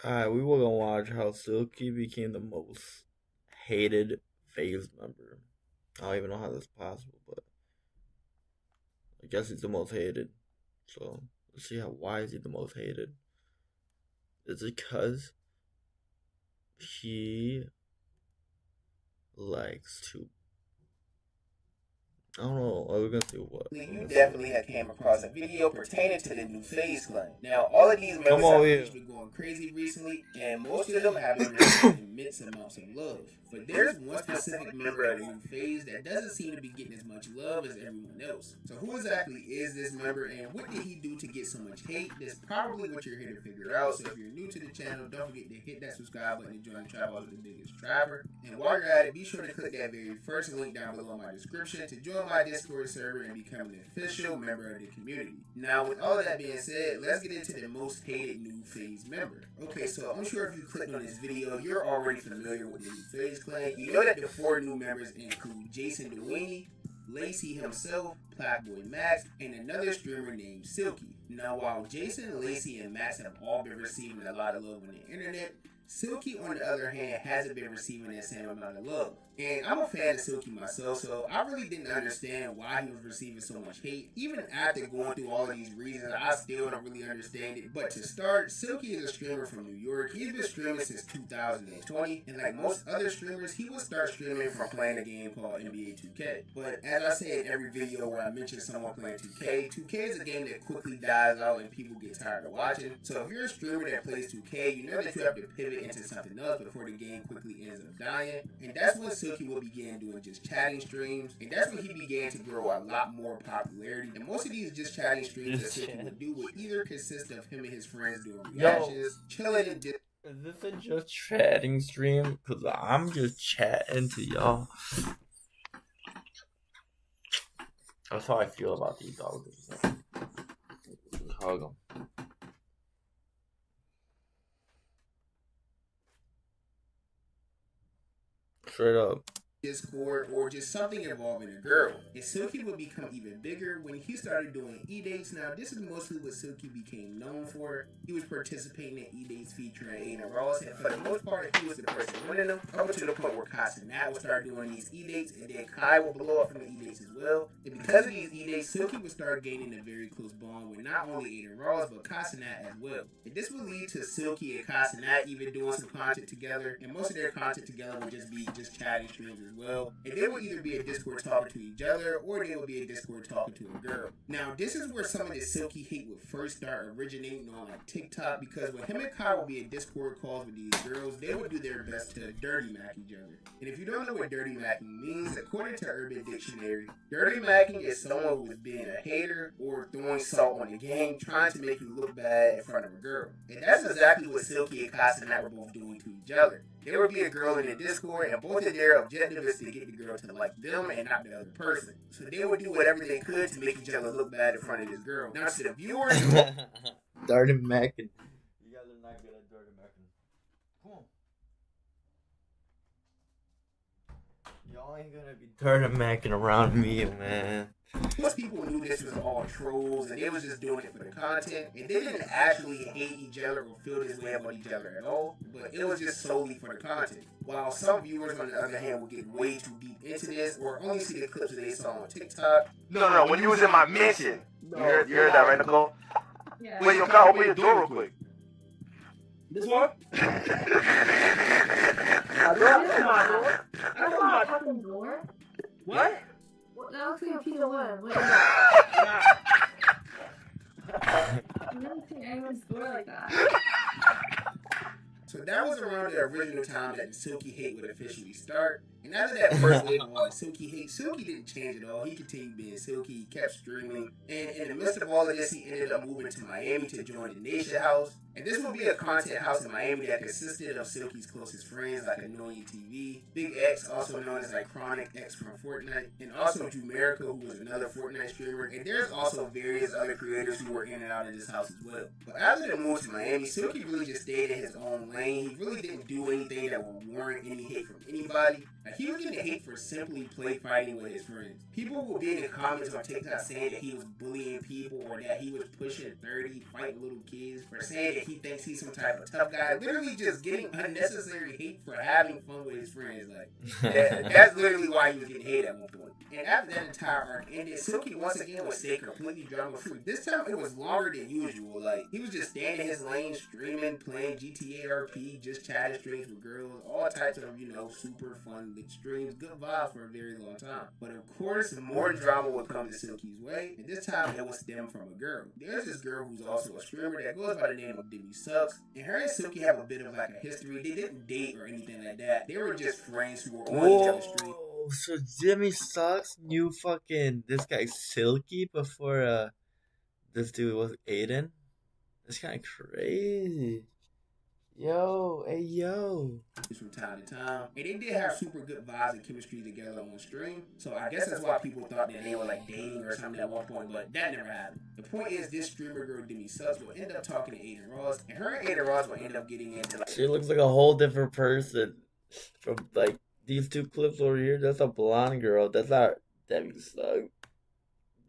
Alright, we were gonna watch how Silky became the most hated Faze member. I don't even know how that's possible, but I guess he's the most hated. So let's see why is he the most hated? Is it because he likes to, I don't know. We're gonna see what. You definitely have came across a video pertaining to the new Faze claim. Now, all of these members have been going crazy recently, and most of them have been receiving immense amounts of love. But there's one specific member of the new Faze that doesn't seem to be getting as much love as everyone else. So who exactly is this member, and what did he do to get so much hate? That's probably what you're here to figure out. So if you're new to the channel, don't forget to hit that subscribe button to join the tribe with the biggest trapper. And while you're at it, be sure to click that very first link down below in my description to join my Discord server and become an official member of the community. Now, with all of that being said, let's get into the most hated new Faze member. Okay, so I'm sure if you clicked on this video, you're already familiar with the new Faze clan. You know that the 4 new members include Jason Dewaney, Lacey himself, Blackboy Max, and another streamer named Silky. Now, while Jason, Lacey, and Max have all been receiving a lot of love on the internet, Silky, on the other hand, hasn't been receiving that same amount of love. And I'm a fan of Silky myself, so I really didn't understand why he was receiving so much hate. Even after going through all of these reasons, I still don't really understand it. But to start, Silky is a streamer from New York. He's been streaming since 2020, and like most other streamers, he would start streaming from playing a game called NBA 2K. But as I say in every video where I mention someone playing 2K, 2K is a game that quickly dies out and people get tired of watching. So if you're a streamer that plays 2K, you know that you have to pivot into something else before the game quickly ends up dying. And that's when Silky will begin doing just chatting streams, and that's when he began to grow a lot more popularity. And most of these just chatting streams that Silky would do would either consist of him and his friends doing reactions, chilling and is this a just chatting stream? Cause I'm just chatting to y'all. That's how I feel about these dogs. Just hug them. Straight up. Discord, or just something involving a girl. And Silky would become even bigger when he started doing e-dates. Now, this is mostly what Silky became known for. He was participating in e-dates featuring Aiden Ross, and for the most part, he was the person winning them, up to the point where Casanat would start doing these e-dates, and then Kai would blow up from the e-dates as well. And because of these e-dates, Silky would start gaining a very close bond with not only Aiden Ross, but Casanat as well. And this would lead to Silky and Casanat even doing some content together, and most of their content together would just be just chatting streams as well. And they would either be a Discord talking to each other, or they would be a Discord talking to a girl. Now, this is where some of the Silky hate would first start originating on like TikTok, because when him and Kai would be in Discord calls with these girls, they would do their best to dirty mac each other. And if you don't know what dirty macking means, according to Urban Dictionary, dirty macking is someone who is being a hater or throwing salt on the game, trying to make you look bad in front of a girl. And that's exactly what Silky and Casanat were both doing to each other. There would be a girl in the Discord, and both of their objective is to get the girl to like them and not the other person. So they would do whatever they could to make each other look bad in front of this girl. Now to the viewers, Dirty macking. You guys are not good at dirty macking. Cool. Y'all ain't gonna be dirty macking around me, man. Most people knew this was all trolls, and they was just doing it for the content, and they didn't actually hate each other or feel this way about each other at all, but it was just solely for the content. While some viewers, on the other hand, will get way too deep into this, or only see the clips that they saw on TikTok. No, when you was in my mention, you heard that, right, Nicole? Yeah. Wait, you gotta open your door real quick. This one? That's my fucking door. What? That looks like a piece of wood. Wait, I've never seen anyone's door like that. So that was around the original time that the Silky hate would officially start. And after that first wave of all the Silky hate, Silky didn't change at all. He continued being Silky, he kept streaming. And in the midst of all of this, he ended up moving to Miami to join the Nation House. And this would be a content house in Miami that consisted of Silky's closest friends like Annoying TV, Big X, also known as like Chronic X from Fortnite, and also Jumerica, who was another Fortnite streamer. And there's also various other creators who were in and out of this house as well. But after the move to Miami, Silky really just stayed in his own lane lane. He really didn't do anything that would warrant any hate from anybody. Like, he was getting hate for simply play fighting with his friends. People would be in the comments on TikTok saying that he was bullying people or that he was pushing 30, fighting little kids, or saying that he thinks he's some type of tough guy. Literally just getting unnecessary hate for having fun with his friends. Like, that's literally why he was getting hate at one point. And after that entire arc ended, Silky once again would stay completely drama free. This time it was longer than usual. Like, he was just staying in his lane, streaming, playing GTA RP, just chatting streams with girls, all types of, super fun lit streams, good vibes for a very long time. But of course, more drama would come to Silky's way, and this time it would stem from a girl. There's this girl who's also a streamer that goes by the name of Demi Sucks, and her and Silky have a bit of like a history. They didn't date or anything like that. They were just friends who were on each other's stream. So Jimmy Sucks knew fucking this guy Silky before this dude was Aiden? That's kind of crazy. Yo, hey yo. From time to time, and they did have super good vibes and chemistry together on stream. So I guess that's why people thought that they were like dating or something at one point, but that never happened. The point is, this streamer girl Demi Sucks will end up talking to Aiden Ross, and her and Aiden Ross will end up getting into like. She looks like a whole different person from like these two clips over here. That's a blonde girl. That's not Demi Sucks.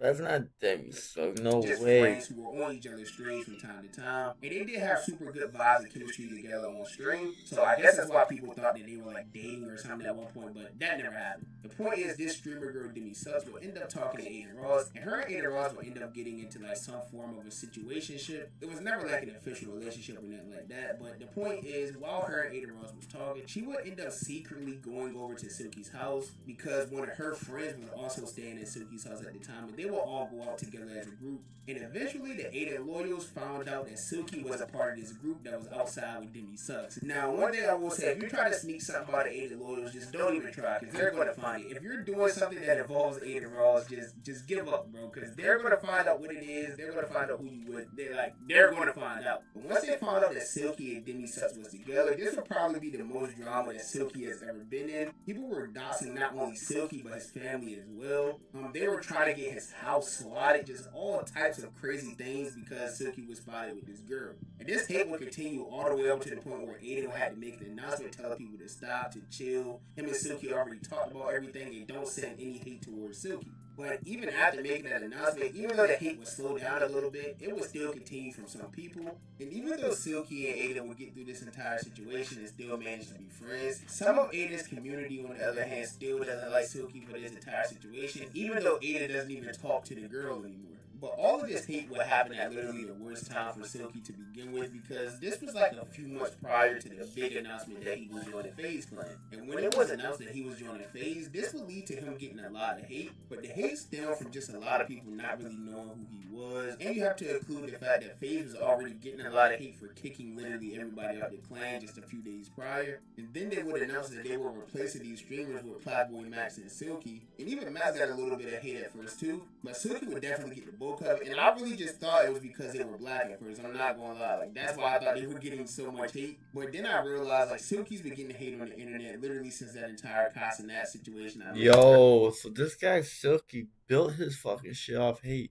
That's not Demi Sucks. No just way. Friends who were on each other's streams from time to time, and they did have super good vibes and chemistry together on stream. So I guess that's why people thought that they were like dating or something at one point, but that never happened. The point is, this streamer girl Demi Sucks will end up talking to Aiden Ross, and her and Aiden Ross will end up getting into like some form of a situationship. It was never like an official relationship or nothing like that, but the point is, while her and Aiden Ross was talking, she would end up secretly going over to Silky's house because one of her friends was also staying in Silky's house at the time, and they will all go out together as a group. And eventually, the Aiden loyals found out that Silky was a part of this group that was outside with Demi Sucks. Now, one thing I will say, if you try to sneak something out of Aiden loyals, just don't even try, because they're going to find it. If you're doing something that involves Aiden Ross, just give up, bro, because they're going to find out what it is. They're going to find out who you would. They're going to find out. But once they found out that Silky and Demi Sucks was together, this would probably be the most drama that Silky has ever been in. People were doxing not only Silky, but his family as well. They were trying to get his house swatted, just all types of crazy things because Silky was spotted with this girl. And this hate would continue all the way up to the point where Aiden had to make an announcement telling people to stop, to chill. Him and Silky already talked about everything and don't send any hate towards Silky. But even after making that announcement, even though the hate would slow down a little bit, it would still continue from some people. And even though Silky and Aiden would get through this entire situation and still manage to be friends, some of Aiden's community, on the other hand, still doesn't like Silky for this entire situation, even though Aiden doesn't even talk to the girl anymore. But all of this hate would happen at literally the worst time for Silky to begin with, because this was like a few months prior to the big announcement that he was joining Faze clan. And when it was announced that he was joining Faze, this would lead to him getting a lot of hate. But the hate stemmed from just a lot of people not really knowing who he was. And you have to include the fact that Faze was already getting a lot of hate for kicking literally everybody out the clan just a few days prior. And then they would announce that they were replacing these streamers with Playboy Max and Silky. And even Max got a little bit of hate at first too. But Silky would definitely get the bulk of it. And I really just thought it was because they were black at first. I'm not gonna lie. Like, that's why I thought they were getting so much hate. But then I realized, like, Silky's been getting hate on the internet literally since that entire Cas and that situation. Yo, so this guy Silky built his fucking shit off hate.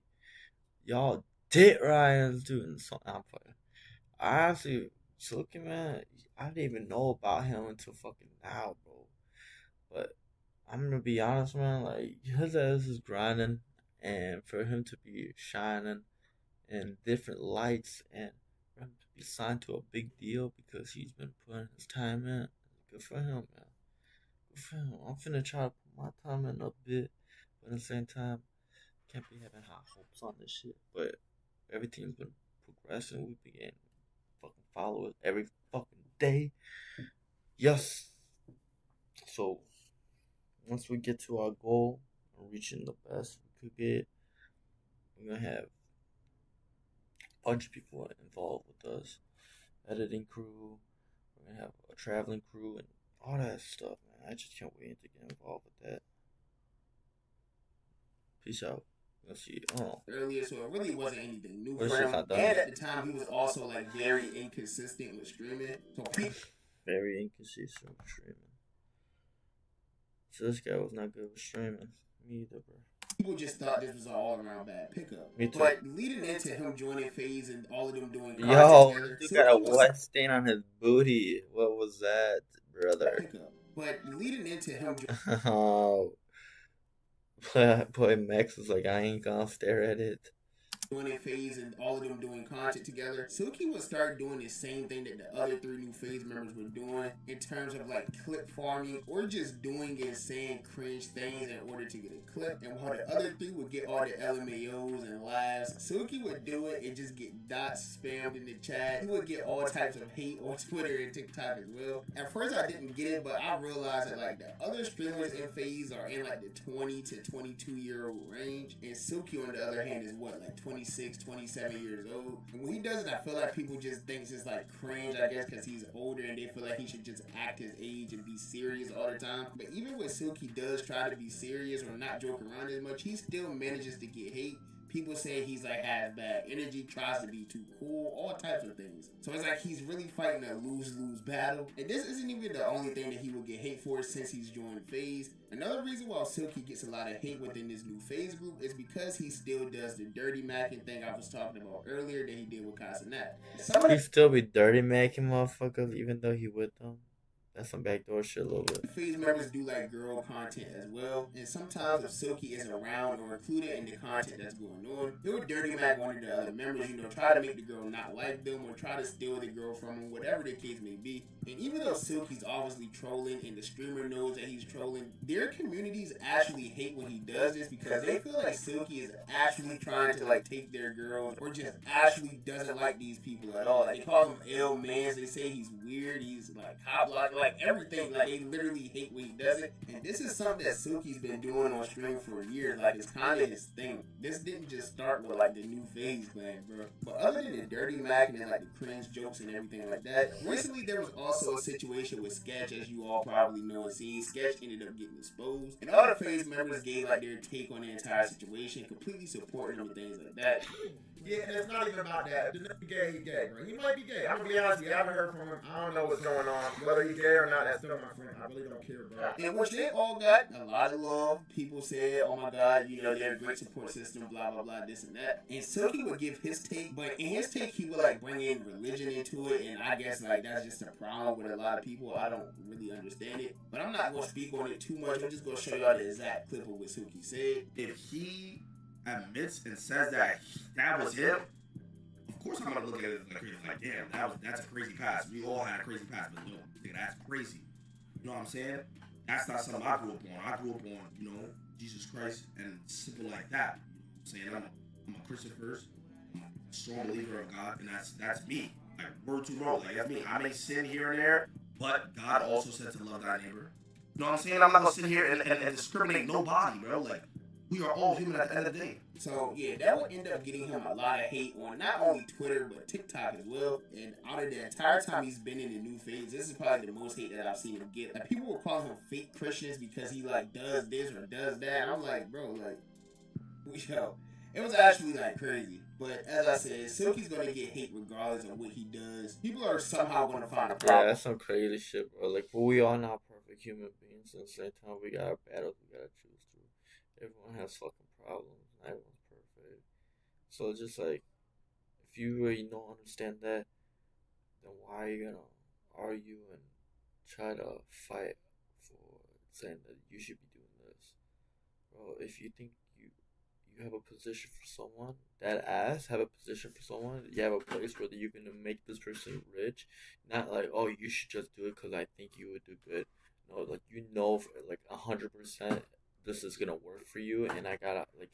Y'all did Ryan's doing something. I'm playing. I actually, Silky, man, I didn't even know about him until fucking now, bro. But I'm gonna be honest, man, like, his ass is grinding. And for him to be shining in different lights and for him to be signed to a big deal because he's been putting his time in, good for him, man. Good for him. I'm finna try to put my time in a bit, but at the same time, can't be having high hopes on this shit. But everything's been progressing. We begin fucking followers every fucking day. Yes. So once we get to our goal of reaching the best we could get, we're gonna have a bunch of people involved with us. Editing crew, we're gonna have a traveling crew and all that stuff, man. I just can't wait to get involved with that. Peace out. Let's see. Earlier, so it really wasn't anything new for him. And at the time, he was also like very inconsistent with streaming. So very inconsistent with streaming. So this guy was not good with streaming. Me either, bro. People just thought this was an all-around bad pickup. Me too. But leading into him joining Faze and all of them doing Yo, together, he got a wet stain on his booty. What was that, brother? But leading into him Oh, boy, Max was like, I ain't gonna stare at it. Joining Faze and all of them doing content together, Silky would start doing the same thing that the other 3 new Faze members were doing in terms of like clip farming or just doing and saying cringe things in order to get a clip. And while the other 3 would get all the LMAOs and laughs, Silky would do it and just get dots spammed in the chat. He would get all types of hate on Twitter and TikTok as well. At first I didn't get it, but I realized that like the other streamers in Faze are in like the 20 to 22-year-old range, and Silky on the other hand is what, like 26, 27 years old. And when he does it, I feel like people just think it's like cringe, I guess, because he's older and they feel like he should just act his age and be serious all the time. But even when Silky does try to be serious or not joke around as much, he still manages to get hate. People say he's like has bad energy, tries to be too cool, all types of things. So it's like he's really fighting a lose-lose battle. And this isn't even the only thing that he will get hate for since he's joined Faze. Another reason why Silky gets a lot of hate within this new Faze group is because he still does the dirty macking thing I was talking about earlier that he did with Casanat. He still be dirty macking motherfuckers even though he with them. That's some backdoor shit a little bit. Faze members do like girl content as well, and sometimes if Silky isn't around or included in the content that's going on, he would dirty mac one of the other members, try to make the girl not like them or try to steal the girl from them, whatever the case may be. And even though Silky's obviously trolling and the streamer knows that he's trolling, their communities actually hate when he does this because they feel like Silky is actually trying to like take their girls or just actually doesn't like these people at all. Like, they call him ill mans, they say he's weird, he's like hot block, like everything. Like they literally hate when he does it. And this is something that Silky's been doing on stream for years. Like it's kind of his thing. This didn't just start with like the new Faze clan, bro. But other than the dirty mac and like the cringe jokes and everything like that, recently there was also a situation with Sketch, as you all probably know and seen. Sketch ended up getting exposed, and all the Faze members gave like their take on the entire situation, completely supporting him and things like that. Yeah, and it's not even about that. The nigga gay, he gay, bro. He might be gay. I'm gonna be honest with you, I haven't heard from him. I don't know what's going on. Whether he's gay or not, that's still my friend. I really don't care, bro. In which they all got a lot of love. People said, oh my god, they're a great support system, blah, blah, blah, this and that. And Silky would give his take, but in his take, he would like bring in religion into it, and I guess like that's just a problem with a lot of people. I don't really understand it, but I'm not gonna speak on it too much. I'm just gonna show y'all the exact clip of what Silky said. If he admits and says that that was him, of course I'm gonna look at it like, damn, that's a crazy past. We all had a crazy past, but no, nigga, that's crazy. You know what I'm saying? That's not something I grew up on. I grew up on, Jesus Christ and simple like that. You know what I'm saying? I'm a Christian first. I'm a strong believer of God, and that's me. Like word to word, like that's me. I may sin here and there, but God also said to love thy neighbor. You know what I'm saying? I'm not gonna sit here and discriminate nobody, bro. Like we are all human at the end of the day. So yeah, that would end up getting him a lot of hate on not only Twitter but TikTok as well. And out of the entire time he's been in the new Faze, this is probably the most hate that I've seen him get. Like people will call him fake Christians because he like does this or does that. And I'm like, bro, like, yo, it was actually like crazy. But as I said, Silky's gonna get hate regardless of what he does. People are somehow gonna find a problem. Yeah, that's some crazy shit, bro. Like, but we all not perfect human beings. At the same time, we got our battles we gotta choose through. Everyone has fucking problems. Not everyone's perfect. So it's just like, if you really don't understand that, then why are you gonna argue and try to fight for saying that you should be doing this, bro? If you think you have a position for someone, that ass have a position for someone, you have a place where you're gonna make this person rich, not like, oh, you should just do it because I think you would do good. No, like, for, like 100% this is gonna work for you, and I gotta, like,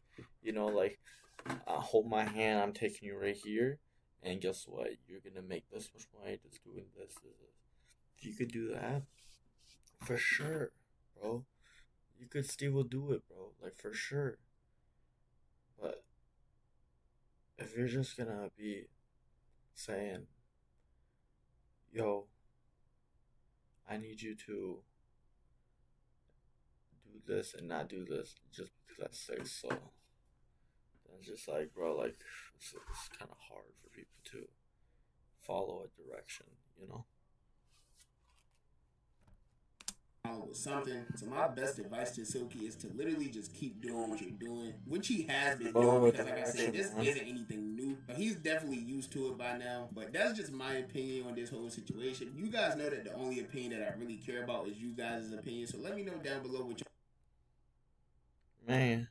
hold my hand, I'm taking you right here, and guess what, you're gonna make this much money just doing this. If you could do that, for sure, bro, you could still do it, bro, like, for sure. But if you're just gonna be saying, yo, I need you to do this and not do this just because I say so, then it's just like, bro, like, it's kind of hard for people to follow a direction, with something. So my best advice to Silky is to literally just keep doing what you're doing, which he has been doing, because like I said, this isn't anything new. He's definitely used to it by now, but that's just my opinion on this whole situation. You guys know that the only opinion that I really care about is you guys' opinion, so let me know down below what you... Man,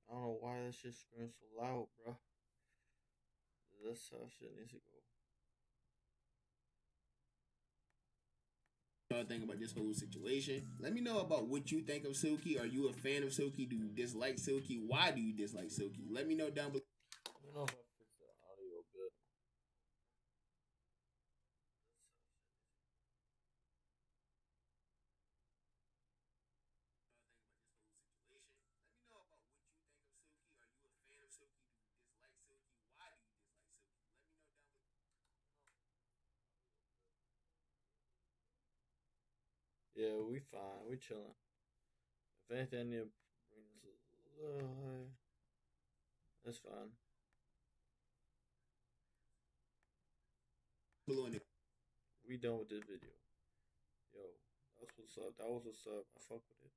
I don't know why that shit screams so loud, bro. That's how shit needs to go. Y'all think about this whole situation? Let me know about what you think of Silky. Are you a fan of Silky? Do you dislike Silky? Why do you dislike Silky? Let me know down below. I don't know if I fixed the audio bit. Yeah, we fine. We chilling. If anything, it brings us a little high. That's fine. We done with this video. Yo, that's what's up. That was what's up. I fuck with it.